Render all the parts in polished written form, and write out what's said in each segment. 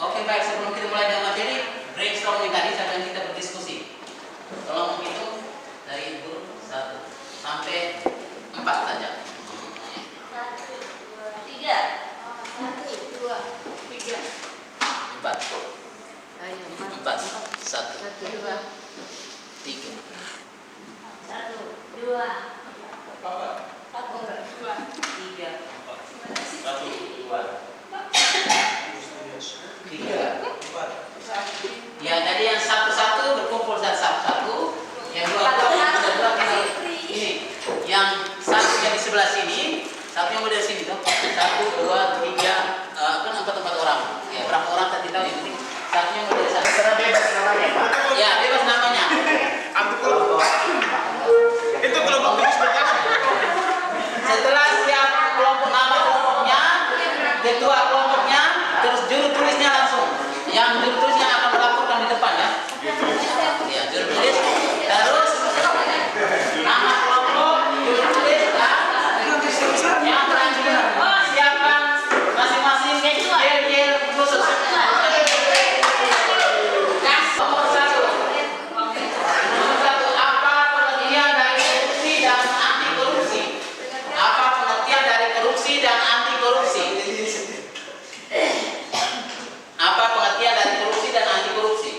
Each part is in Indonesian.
Oke, baik, sebelum kita mulai dengan materi brainstorming tadi, saya akan kita berdiskusi. Tolong menghitung dari Ibu 1 sampai 4 saja. 1, 2, 3. 1, 2, 3. 4. Ayo, 4. 1, 1, 2. 3. 1, 2. 3. 3. Ya, jadi yang satu-satu berkumpul satu-satu, yang dua-dua ini, yang satu yang di sebelah sini, satu yang dari sini tuh, 1, 2, 3, kan 4 orang. Ya, berapa orang tadi tahu ini? Satu yang dari sana. Karena bebas namanya, Pak. Ya, bebas namanya. Anti kelompok. Itu kelompok tulis berjasa. Setelah siap kelompok nama kelompoknya, ketua kelompoknya, terus juru tulisnya langsung. Yang juru tulisnya akan melaporkan di depan ya. Ya, juru tulis. Terus nama kelompok, juru tulis, yang selanjutnya siapkan masing-masing yel khusus. Nomor satu, apa pengertian dari korupsi dan anti korupsi? Apa pengertian dari korupsi dan anti korupsi? Apa pengertian dari korupsi dan anti korupsi?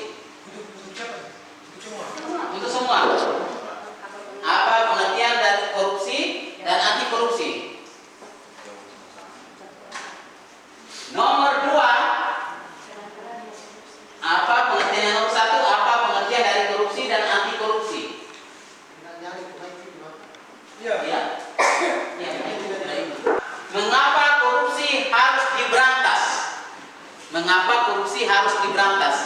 Untuk semua. Apa pengertian dari korupsi dan anti korupsi? Nomor 2. Apa pengertian nomor 1? Apa pengertian dari korupsi dan anti korupsi? Ya. Mengapa korupsi harus diberantas? Mengapa korupsi harus diberantas?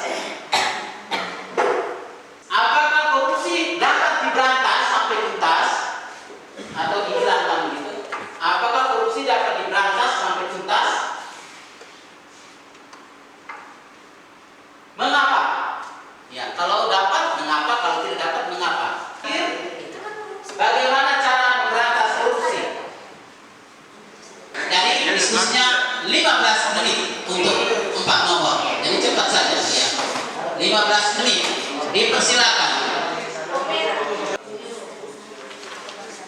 Apakah korupsi dapat diberantas sampai tuntas atau dihilangkan gitu? Apakah korupsi dapat diberantas sampai tuntas? Mengapa? Ya, kalau dapat mengapa, kalau tidak dapat mengapa? Bagaimana cara memberantas korupsi? Jadi diskusinya 15 menit untuk 4 nomor. Jadi cepat saja ya. 15 menit. Dipersilakan.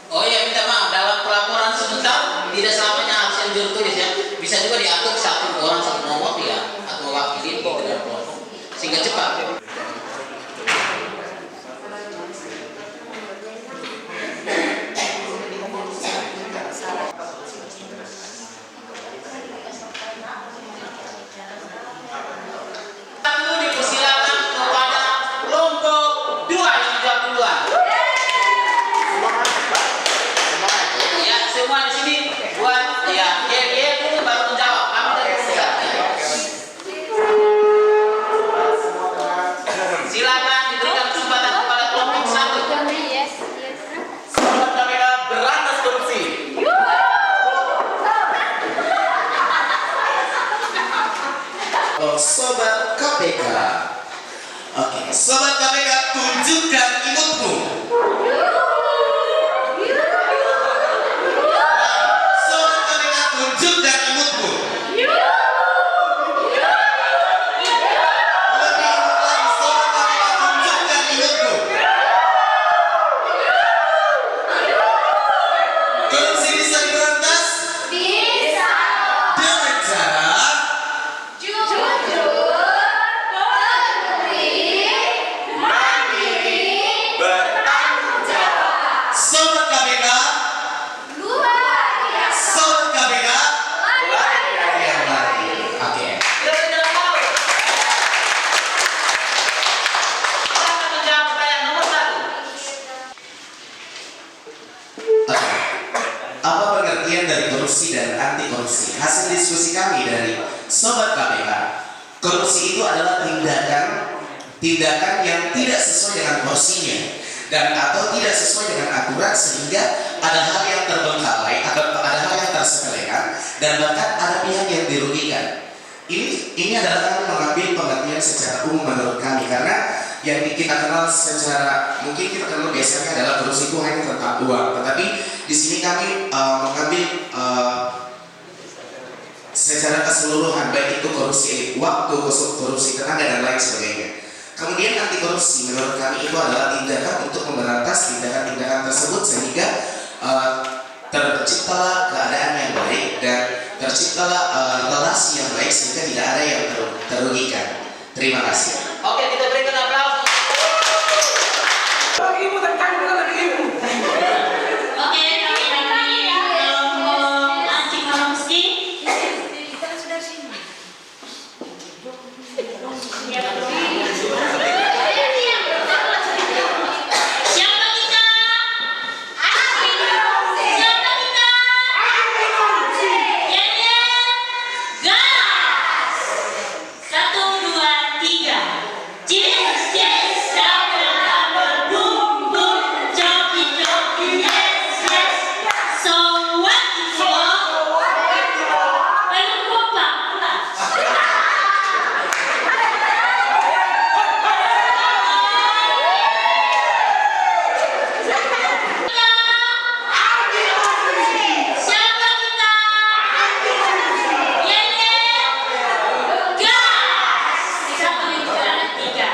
Oh ya, minta maaf dalam pelaporan sebentar tidak selamanya harus yang juru tulis ya. Bisa juga diatur satu orang satu nomor ya, atau mewakili gitu dalam kelompok sehingga cepat. Satu dipersilakan kepada kelompok 2 yang jawab duluan. Ya, semua di sini buat ya, itu baru menjawab. Kami dari pusat. Silakan diberikan kesempatan kepada kelompok 1. Sobat KPK berantas korupsi. Sobat KPK. Oke, Sobat KPK tunjukkan imutmu. Sobat KPK tunjukkan imutmu. Lebih imut lagi, Sobat KPK tunjukkan imutmu. Korupsi bisa diberantas dengan cara bertanggung jawab. Sobat KPK, Sobat KPK, lari dari yang lari. Oke. Kita tidak tahu. Silakan menjawab pertanyaan nomor 1. Oke. Apa pengertian dari korupsi dan anti korupsi? Hasil diskusi kami dari Sobat KPK, korupsi itu adalah tindakan yang tidak sesuai dengan porsinya dan atau tidak sesuai dengan aturan sehingga ada hal yang terbengkalai atau ada hal yang tersepelekan dan bahkan ada pihak yang dirugikan. Ini adalah kami mengambil pengertian secara umum menurut kami karena yang kita kenal secara mungkin kita kenal biasanya adalah korupsi itu hanya tentang uang, tetapi di sini kami mengambil secara keseluruhan, baik itu korupsi waktu, korupsi tenaga dan lain sebagainya. Kemudian anti korupsi menurut kami itu adalah tindakan untuk memberantas tindakan-tindakan tersebut sehingga terciptalah keadaan yang baik dan terciptalah relasi yang baik sehingga tidak ada yang terugikan. Terima kasih. Oke, kita berikan aplaus. Ibu tentang ibu. Oke, kami dari kelompok anti korupsi. Siapa kita? Anti korupsi. Siapa kita? Anti korupsi. Gas. 1, 2, 3. Cheers, cheers, double, double, boom, boom, joki, joki, yes, yes. So what is love? Ayo kompak, pulang. Siapa kita? Gas. 1, 2, 3.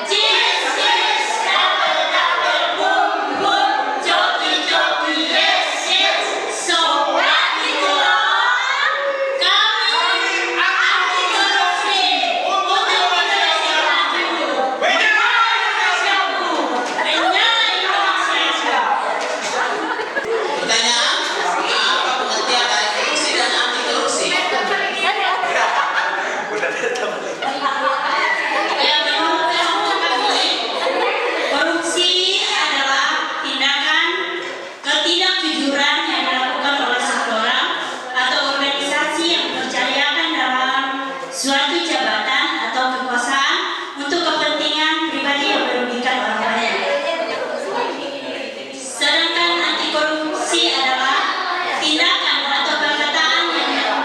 Cheers, cheers, double, double, boom, boom, joki, joki, yes, yes. So what is love? Kami anti korupsi untuk Indonesia maju. Menyala Indonesiaku. Menyala Indonesia. Pertanyaan, apa pengertian dari korupsi dan anti korupsi? Yang menurut kami, korupsi adalah tindakan ketidakjujuran yang dilakukan oleh seseorang atau organisasi yang dipercayakan dalam suatu jabatan atau kekuasaan untuk kepentingan pribadi yang merugikan orang lain. Sedangkan anti korupsi adalah tindakan atau perkataan yang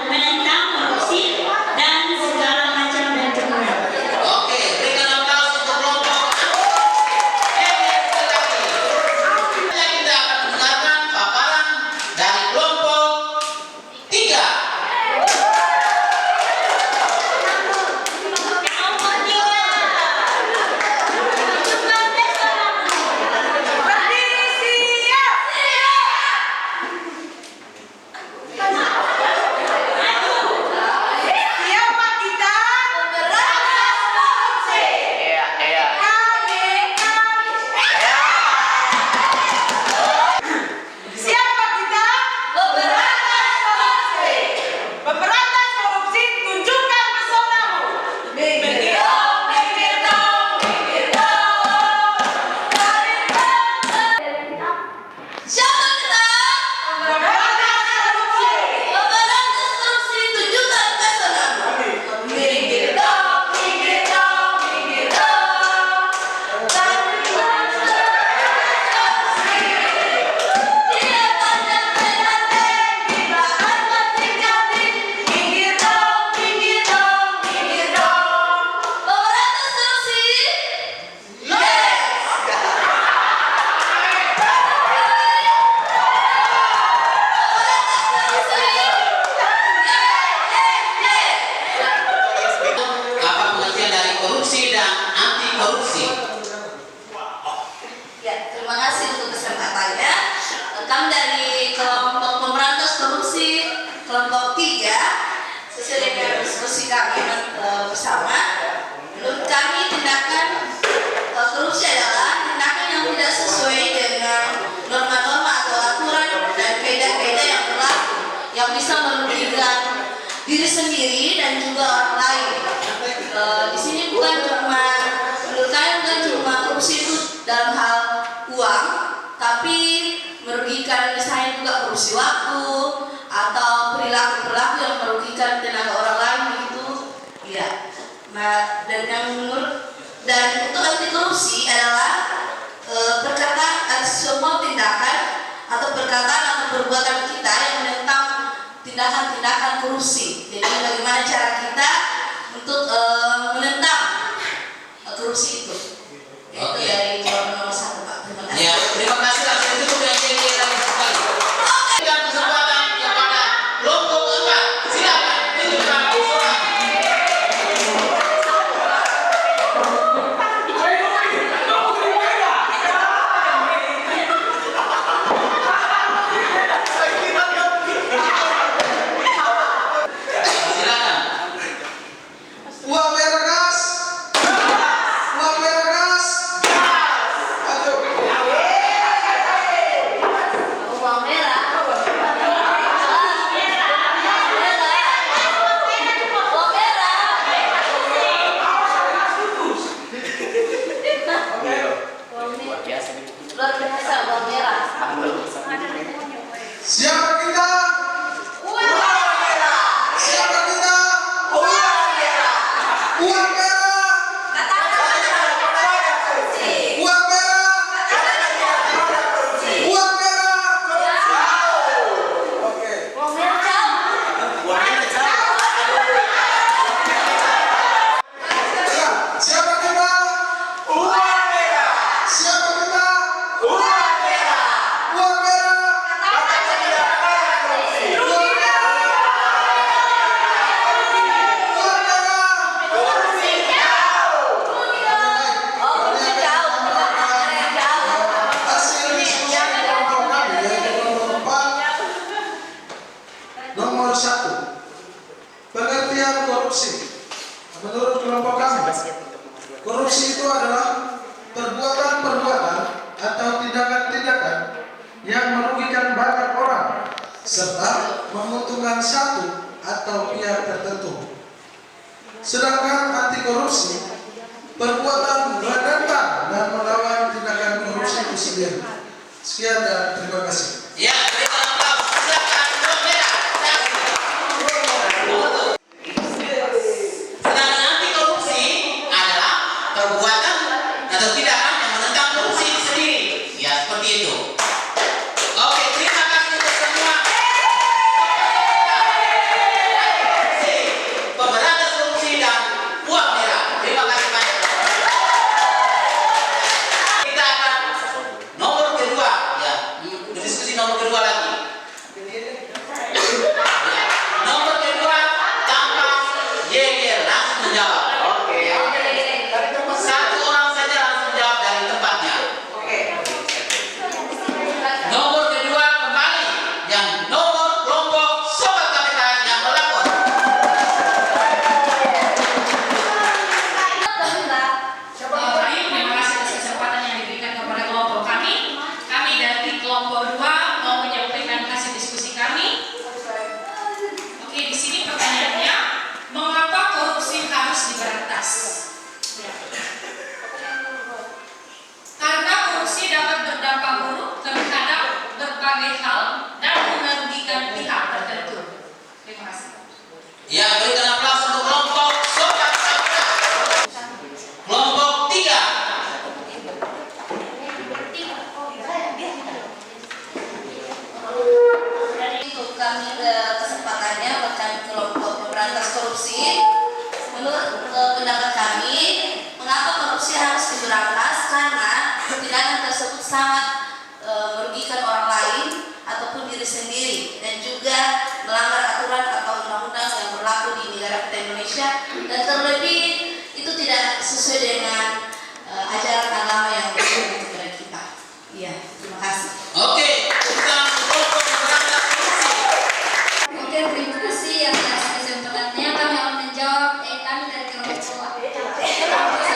menentang korupsi dan segala macam bentuknya. Oke, berikan aplaus untuk kelompok kita akan mendengarkan paparan dari kelompok 3. Siapa kita? Pemberantas korupsi. Iya. Siapa kita? Pemberantas korupsi. Pemberantas korupsi, tunjukkan pesonamu. Minggir dong, minggir dong, minggir dong. Siapa kita? Pemberantas korupsi. Pemberantas korupsi, tunjukkan pesonamu. Minggir dong, minggir dong, minggir dong. Tidak pandang menanteng, kita akan terjamin. Minggir dong, minggir dong, minggir dong. Pemberantas korupsi, yes. Apa pengertian dari korupsi dan anti korupsi? Ya, terima kasih untuk kesempatannya. Kami dari kelompok pemberantas korupsi kelompok 3 sesuai dengan diskusi kami bersama. Menurut kami tindakan korupsi adalah tindakan yang tidak sesuai dengan norma-norma atau aturan dan kaidah-kaidah yang berlaku yang bisa merugikan diri sendiri dan juga orang lain. Di sini bukan cuma menurut kami bukan cuma korupsi itu dalam hal uang, tapi merugikan misalnya juga korupsi waktu atau perilaku-perilaku yang merugikan tenaga orang lain begitu. Iya. Nah, dan untuk anti korupsi adalah perkataan semua tindakan atau perkataan atau perbuatan kita yang menentang tindakan-tindakan korupsi. Jadi bagaimana cara kita untuk menentang korupsi itu? Itu Oke. dari jawaban nomor 1, Pak. Terima kasih. Ya, terima kasih langsung cukup yang jadi lagi sekali. Berikan kesempatan kepada kelompok 4. Silakan. Pengertian korupsi. Menurut kelompok kami, korupsi itu adalah perbuatan-perbuatan atau tindakan-tindakan yang merugikan banyak orang serta menguntungkan satu atau pihak tertentu. Sedangkan anti korupsi, perbuatan menentang dan melawan tindakan korupsi itu sendiri. Sekian dan terima kasih. Ya, berikan aplaus. Silakan Bang Merah. Sedangkan anti korupsi adalah perbuatan atau tindakan yang menentang korupsi itu sendiri. Ya, seperti itu. Oke, terima kasih untuk semua. Pemberantas korupsi dan uang merah. Terima kasih banyak. Kita akan nomor kedua, ya, diskusi nomor kedua lagi. Ya, nomor kedua tanpa yel langsung menjawab. Oke. Satu orang saja langsung jawab dari tempatnya. Nomor kedua kembali yang nomor kelompok sobat KPK yang melapor. Baik, terima kasih atas kesempatan yang diberikan kepada kelompok kami. Kami dari kelompok 2 mau menyampaikan hasil diskusi kami. Oke, di sini pertanyaannya, mengapa korupsi harus diberantas? Karena korupsi dapat berdampak buruk terhadap berbagai hal dan merugikan pihak tertentu. Terima kasih. Ya, berikan aplaus untuk kelompok sobat KPK. Kelompok 3. Untuk kami kesempatannya bahkan kelompok pemberantas korupsi, menurut pendapat kami, mengapa korupsi harus diberantas? Karena tindakan tersebut sangat merugikan orang lain ataupun diri sendiri dan juga melanggar aturan atau undang-undang yang berlaku di negara kita Indonesia, dan terlebih itu tidak sesuai dengan ajaran agama yang berlaku kepada kita. Iya, terima kasih. Oke, kita kelompok pemberantas korupsi. Oke, terima kasih atas kesempatannya. Kami akan menjawab. Kami dari kelompok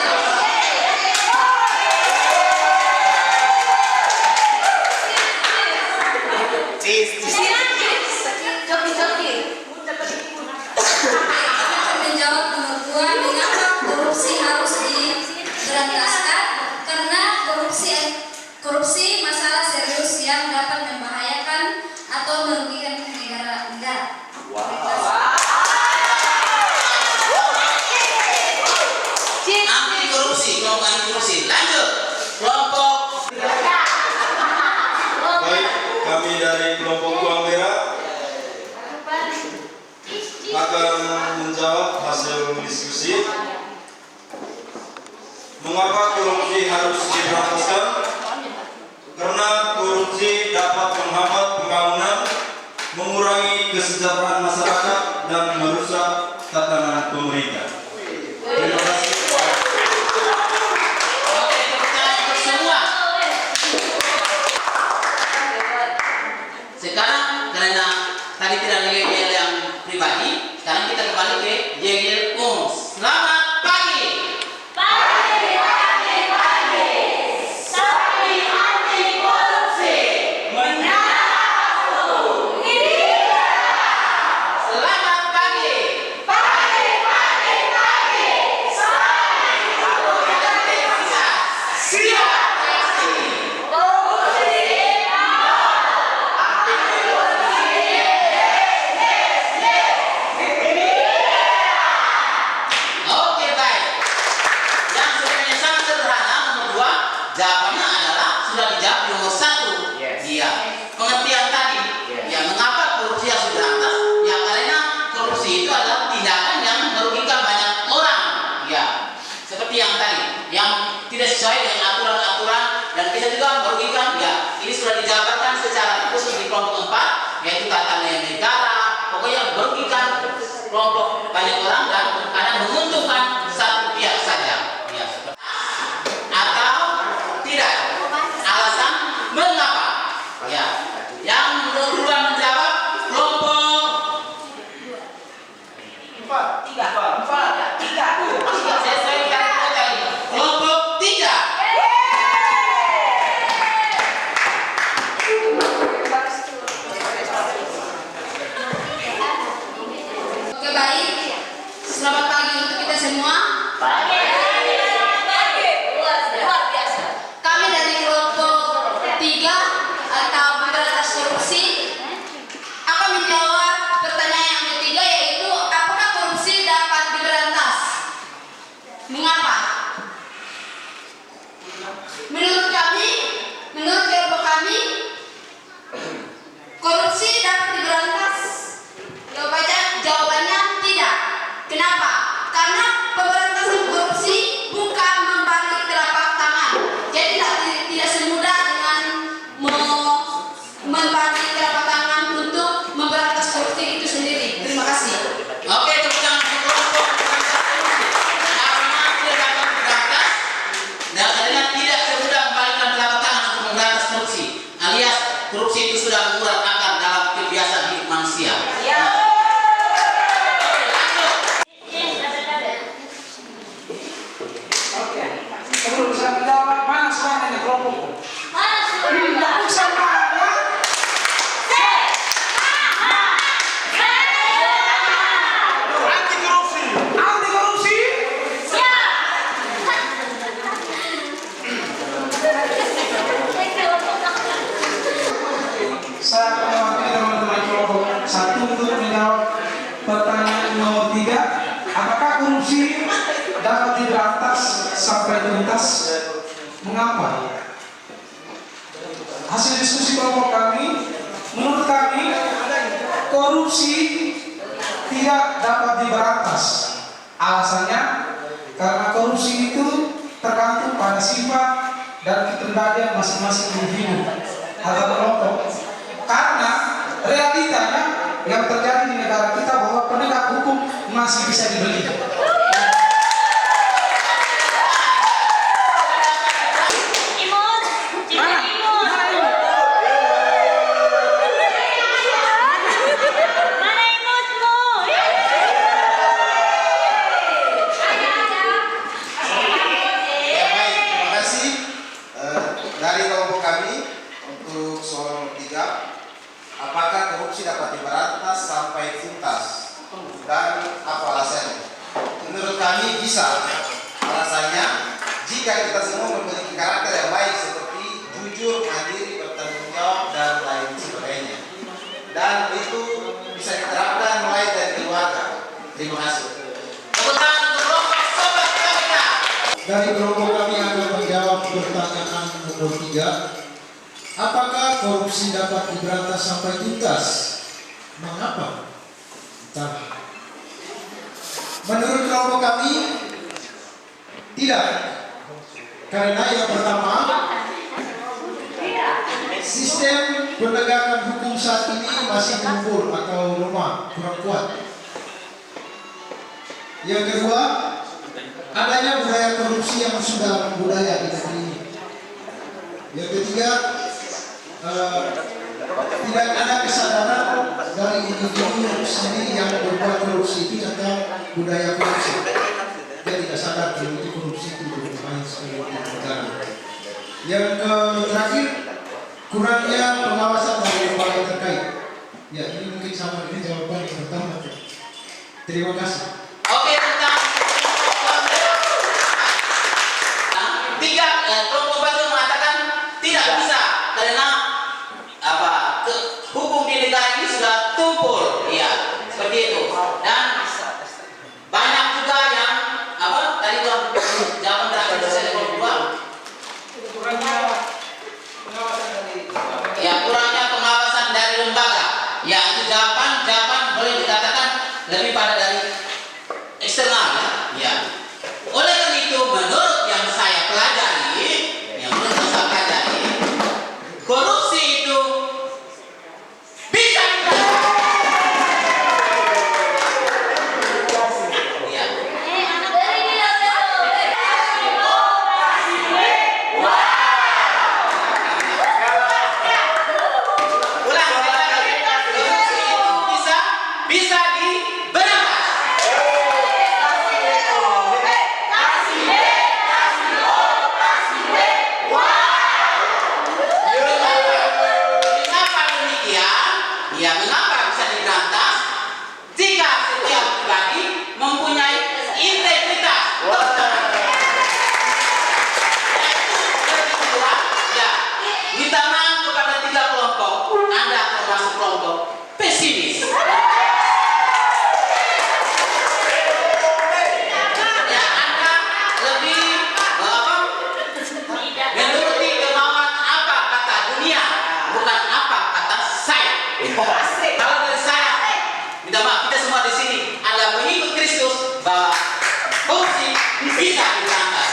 menjawab nomor 2, mengapa korupsi harus diberantaskan? Karena korupsi masalah serius yang dapat membahayakan atau merugikan negara. Anti korupsi, kelompok anti korupsi. Lanjut. Kelompok Baik, kami dari kelompok uang merah akan menjawab hasil diskusi. Mengapa korupsi harus diberantaskan? Karena korupsi dapat menghambat pembangunan, mengurangi kesejahteraan masyarakat, dan merusak tatanan pemerintah. Terima kasih. Oke, tepuk tangan untuk semua. Sekarang karena tadi tidak ada yel yang pribadi, sekarang kita kembali ke yel umum. Selamat pagi. Selamat pagi. Siap. Oke, baik. Yang sebenarnya sangat sederhana, nomor 2, jawabannya adalah sudah dijawab di nomor 1. Iya. Pengertian tadi. Ya, mengapa korupsi harus diberantas? Ya, karena korupsi itu adalah tindakan yang merugikan banyak orang. Ya. Seperti yang tadi, yang tidak sesuai dengan aturan-aturan dan bisa juga merugikan. Ya, ini sudah dijabarkan secara khusus di kelompok 4, yaitu tata niaga negara. Pokoknya merugikan kelompok banyak orang dan kadang menguntungkan satu pihak saja. Ya, seperti atau tidak. Alasan mengapa? Ya, yang duluan menjawab kelompok 4. Sesuai kata tadi. Kelompok 3. Oke, baik. Selamat pagi untuk kita semua. Luar biasa. Kami dari kelompok 3 atau pemberantas korupsi akan menjawab pertanyaan yang ketiga, yaitu apakah korupsi dapat diberantas? Mengapa? Menurut kelompok kami, korupsi dapat diberantas. Jawabannya tidak. Kenapa? Karena pemberantasan korupsi bukan membalik telapak tangan. Jadi tidak semudah dengan membalik telapak tangan untuk memberantas korupsi itu sendiri. Terima kasih. Oke, tepuk tangan untuk kelompok pemberantas korupsi. Karena tidak dapat diberantas dan karena tidak semudah membalikkan telapak tangan untuk memberantas korupsi, alias korupsi itu sudah mengurat akar dalam kebiasaan hidup manusia. Oke. Sebelum bisa menjawab, mana suara ini kelompok? Tidak bisa mana? Anti korupsi. Anti korupsi. Saya mewakili teman-teman kelompok 1 untuk menjawab pertanyaan nomor 3. Apakah korupsi dapat diberantas sampai tuntas? Mengapa? Hasil diskusi kelompok kami, menurut kami korupsi tidak dapat diberantas. Alasannya karena korupsi itu tergantung pada sifat dan kepribadian masing-masing individu atau kelompok. Karena realitanya yang terjadi di negara kita bahwa penegak hukum masih bisa dibeli. Ya baik, terima kasih dari kelompok kami untuk soal 3. Apakah korupsi dapat diberantas sampai tuntas dan apa alasannya? Menurut kami bisa. Alasannya jika kita semua memiliki karakter yang baik seperti jujur, mandiri, bertanggung jawab dan lain sebagainya. Dan itu bisa diterapkan mulai dari keluarga. Terima kasih. Tepuk tangan untuk kelompok Sobat KPK. Dari kelompok kami akan menjawab pertanyaan nomor 3. Apakah korupsi dapat diberantas sampai tuntas? Mengapa? Menurut kelompok kami, tidak. Karena yang pertama, sistem penegakan hukum saat ini masih gembur atau lemah, kurang kuat. Yang kedua, adanya budaya korupsi yang sudah membudaya di negeri ini. Yang ketiga, tidak ada kesadaran dari individu sendiri yang berbuat korupsi itu tentang budaya korupsi. Dia tidak sadar kalau itu korupsi itu berbahaya sekali di negara. Yang terakhir, kurangnya pengawasan dari lembaga terkait. Ya, ini mungkin sama dengan jawaban yang pertama. Terima kasih. Oke, tentang tiga kelompok baru mengatakan tidak bisa karena hukum di negara ini sudah tumpul, ya seperti itu. Dan banyak juga yang tadi jawaban terakhir dari kelompok 2. Ya, kurangnya pengawasan dari lembaga. Ya, itu jawaban boleh dikatakan lebih pada dari eksternal, ya. Oleh karena itu, menurut yang saya pelajari, korupsi itu bisa bisa diberantas. semua di sini adalah pengikut Kristus bahwa korupsi bisa diberantas.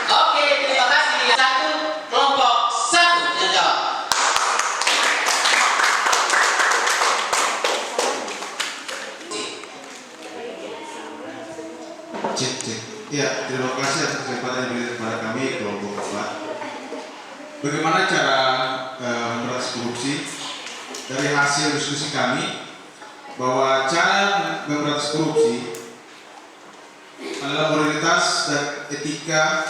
Oke, terima kasih. Satu, kelompok satu yang jawab. Cek. Ya, terima kasih atas kesempatan yang diberikan kepada kami kelompok 4. Bagaimana cara memberantas korupsi? Dari hasil diskusi kami bahwa cara memberantas korupsi adalah moralitas dan etika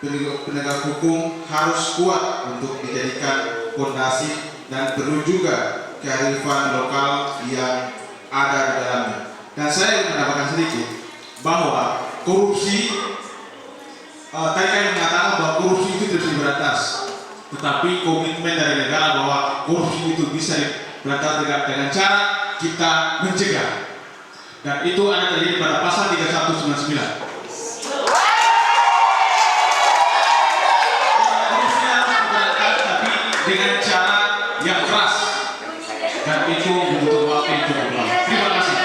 penegak hukum harus kuat untuk dijadikan fondasi dan perlu juga kearifan lokal yang ada di dalamnya. Dan saya ingin menambahkan sedikit bahwa korupsi, tadi kami mengatakan bahwa korupsi itu tidak bisa diberantas, tetapi komitmen dari negara bahwa korupsi itu bisa diberantas dengan cara kita mencegah, dan itu ada terjadi pada pasal 3199. Korupsi harus diberantas tapi dengan cara yang keras, dan itu membutuhkan waktu yang cukup lama. Terima kasih.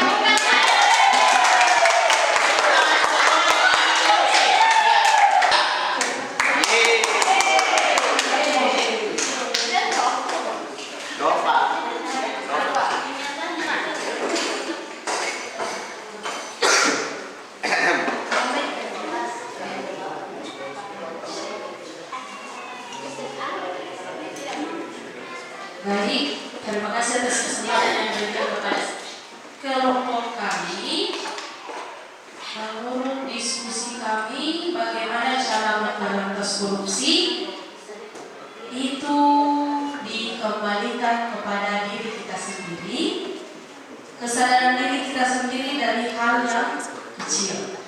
Baik, terima kasih atas kesempatan yang diberikan kepada kelompok kami. Menurut diskusi kami, bagaimana cara memberantas korupsi itu dikembalikan kepada diri kita sendiri, kesadaran diri kita sendiri dari hal yang kecil.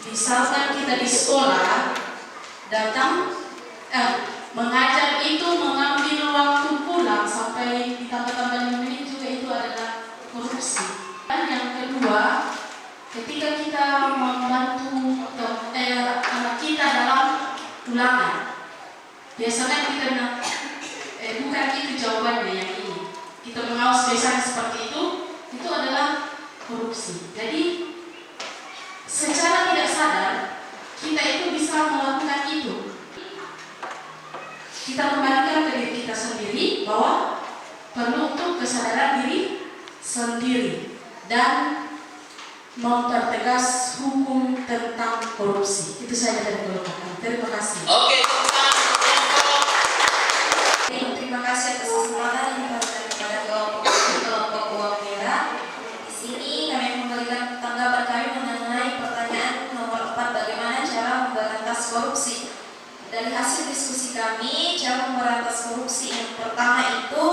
Misalkan kita di sekolah datang mengajar itu mengambil waktu pulang sampai ditambah-tambah 5 menit juga itu adalah korupsi. Dan yang kedua, ketika kita membantu anak kita dalam ulangan, biasanya kita bilang, bukan itu jawabannya yang ini. Kita mengawas biasanya seperti itu adalah korupsi. Jadi secara tidak sadar kita itu bisa melakukan itu. Kita kembalikan ke diri kita sendiri bahwa perlu untuk kesadaran diri sendiri dan mempertegas hukum tentang korupsi. Itu saja dari kelompok kami. Terima kasih. Oke, Terima kasih atas kesempatan yang diberikan kepada kelompok uang merah. Di sini kami memberikan tanggapan kami mengenai pertanyaan nomor 4, bagaimana cara memberantas korupsi. Dari hasil diskusi kami, cara memberantas korupsi yang pertama itu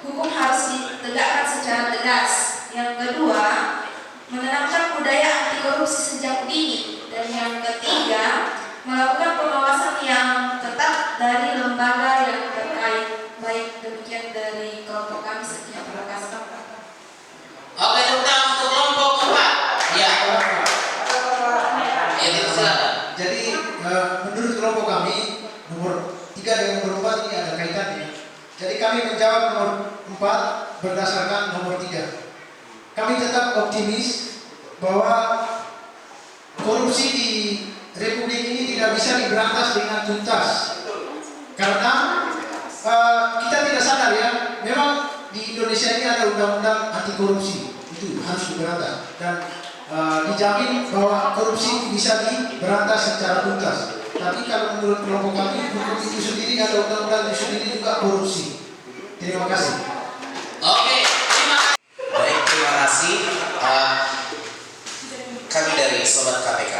hukum harus ditegakkan secara tegas. Yang kedua, menanamkan budaya anti korupsi sejak dini. Dan yang ketiga, melakukan pengawasan yang ketat dari lembaga yang terkait. Baik, demikian dari kelompok kami. Sekian, terima kasih. oke, tentang untuk kelompok 4. Ya. Ya, silakan. Jadi menurut kelompok kami nomor 3 dan nomor 4 ini ada kaitannya. Jadi kami menjawab nomor 4 berdasarkan nomor 3. Kami tetap optimis bahwa korupsi di Republik ini tidak bisa diberantas dengan tuntas. Karena kita tidak sadar ya, memang di Indonesia ini ada undang-undang anti korupsi, itu harus diberantas dan dijamin bahwa korupsi bisa diberantas secara tuntas. Tapi kalau menurut kelompok kami, hukum itu sendiri ada undang-undang itu sendiri juga korupsi. Terima kasih. Oke, terima kasih. Baik, terima kasih. Kami dari Sobat KPK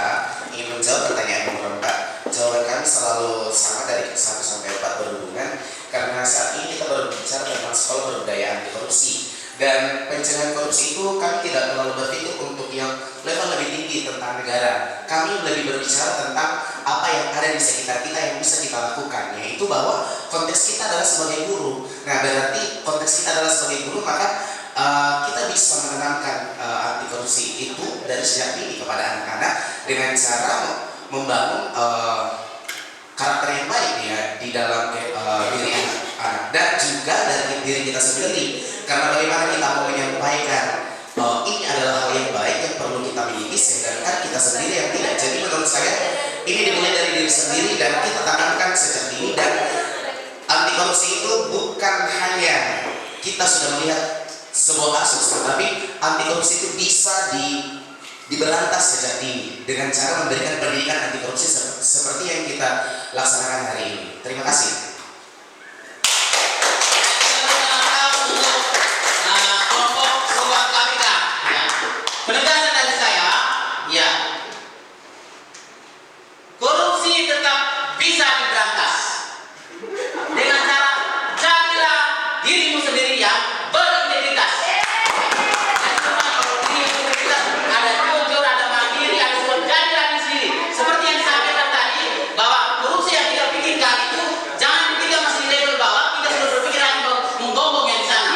ingin menjawab pertanyaan nomor 4. Jawaban kami selalu sama dari 1 sampai 4 berhubungan, karena saat ini kita baru bicara tentang sekolah berbudaya anti korupsi. Dan pencegahan korupsi itu kami tidak terlalu berpikir untuk yang level lebih tinggi tentang negara. Kami lebih berbicara tentang apa yang ada di sekitar kita yang bisa kita lakukan, yaitu bahwa konteks kita adalah sebagai guru. Nah, berarti konteks kita adalah sebagai guru, maka kita bisa menanamkan anti korupsi itu dari sejak dini kepada anak-anak dengan cara membangun karakter yang baik ya di dalam diri anak dan juga dari diri kita sendiri, karena bagaimana kita mau menyampaikan ini adalah hal yang baik yang perlu kita miliki sedangkan kita sendiri yang tidak. Jadi menurut saya ini dimulai dari diri sendiri dan kita tanamkan sejak dini. Dan anti korupsi itu bukan hanya kita sudah melihat sebuah kasus, tetapi anti korupsi itu bisa diberantas sejak dini dengan cara memberikan pendidikan anti korupsi seperti yang kita laksanakan hari ini. Terima kasih. Penegasan dari saya, ya, korupsi tetap bisa diberantas dengan cara jadilah dirimu sendiri yang berintegritas. Dan kalau diri berintegritas ada jujur, ada mandiri, ada semua, jadilah diri sendiri. Seperti yang disampaikan tadi bahwa korupsi yang kita pikirkan itu jangan kita masih di level bawah, kita sudah berpikir lagi menggonggong yang di sana.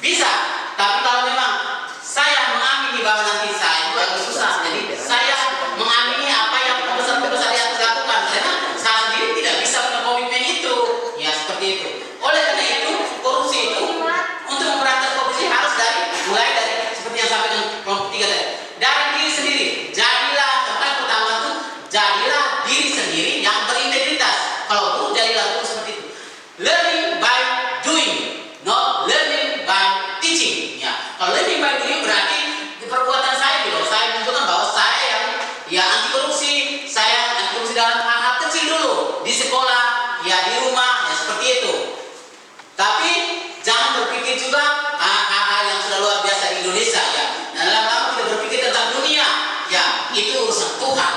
Bisa, tapi kalau memang saya mengamini bahwa nanti saya itu agak susah, jadi saya mengamini apa yang pembesar-pembesar yang lakukan, karena saya sendiri tidak bisa punya komitmen itu, ya seperti itu. Oleh karena itu, korupsi itu untuk memberantas korupsi harus mulai dari seperti yang sampai dengan kelompok 3 tadi, dari diri sendiri. Jadilah tempat pertama itu jadilah diri sendiri yang berintegritas. Kalau guru jadilah guru seperti itu. Learning by doing, not learning by teaching. Ya, kalau learning by doing berarti perbuatan saya dulu. Saya menunjukkan bahwa saya yang anti korupsi. Saya anti korupsi dalam hal-hal kecil dulu di sekolah, ya di rumah, ya seperti itu. Tapi jangan berpikir juga hal-hal yang sudah luar biasa di Indonesia ya. Nah, lama-lama kita berpikir tentang dunia, ya itu urusan Tuhan.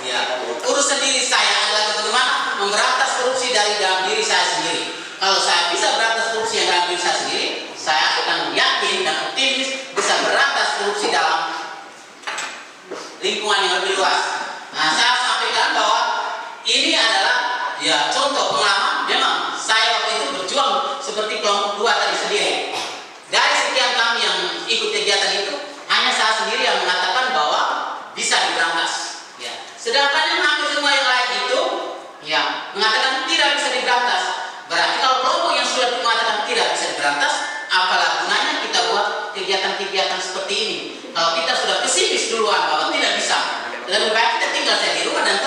Ya, urusan diri saya adalah bagaimana memberantas korupsi dari dalam diri saya sendiri. Kalau saya bisa berantas korupsi yang dalam diri saya sendiri, saya akan yakin dan optimis bisa berantas korupsi dalam lingkungan yang lebih luas. Nah, saya sampaikan bahwa ini adalah ya contoh pengalaman. Memang saya waktu itu berjuang seperti kelompok 2 tadi sendiri. Dari sekian kami yang ikut kegiatan itu, hanya saya sendiri yang mengatakan bahwa bisa diberantas. Ya. Sedangkan yang hampir semua yang lain itu ya mengatakan tidak bisa diberantas. Berarti kalau kelompok yang sudah mengatakan tidak bisa diberantas, apalah gunanya kita buat kegiatan-kegiatan seperti ini? Kalau kita sudah pesimis duluan bahwa tidak bisa, lebih baik kita tinggal saja di rumah dan